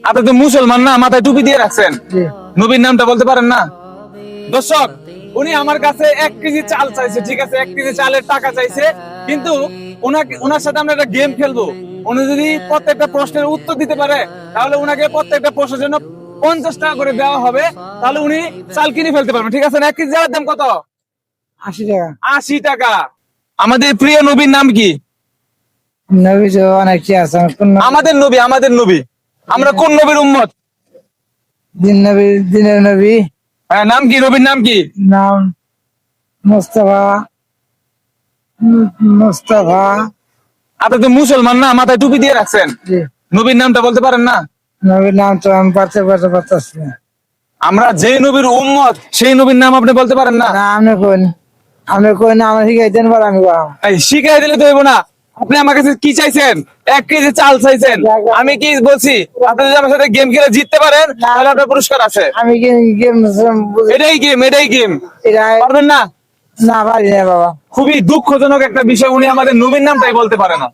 আপনি তো মুসলমান না, মাথায় টুপি দিয়ে রাখছেন, জি। নবীর নামটা বলতে পারেন না? দর্শক, উনি আমার কাছে 1 কেজি চাল চাইছে, ঠিক আছে, 1 কেজি চালের টাকা চাইছে, কিন্তু ওনার সাথে আমরা একটা গেম খেলবো। উনি যদি প্রত্যেকটা প্রশ্নের উত্তর দিতে পারে, তাহলে উনাকে প্রত্যেকটা প্রশ্নের জন্য 50 টাকা করে দেওয়া হবে, তাহলে উনি চাল কিনে ফেলতে পারবেন, ঠিক আছে না? 1 কেজি চালের দাম কত? 80 টাকা। 80 টাকা। আমাদের প্রিয় নবীর নাম কি? নবী তো অনেক কি আছে, আমাদের নবী, আমরা কোন নবীর উম্মত? দিনের নবী। হ্যাঁ, নাম কি? নবীর নাম কি? নাম মুস্তাফা। মুস্তাফা। আপনি তো মুসলমান না, মাথায় টুপি দিয়ে রাখছেন, জি। নবীর নামটা বলতে পারেন না? নবীর নাম তো আমি পারতেছি না। আমরা যে নবীর উম্মত, সেই নবীর নাম আপনি বলতে পারেন না? না, আপনি কোন না, আমার শিখাইতেন পর আমি বললাম। এই শিখাই দিলে তো হইব না। আপনি আমার কাছে কি চাইছেন? 1 কেজি চাল চাইছেন। আমি কি বলছি? আপনি যদি আমার সাথে গেম খেলে জিততে পারেন, তাহলে আপনার পুরস্কার আছে। আমি গেম এটাই গেম। এটা পারবেন না? না পারি না বাবা। খুবই দুঃখজনক একটা বিষয়, উনি আমাদের নবীর নামটাই বলতে পারে না।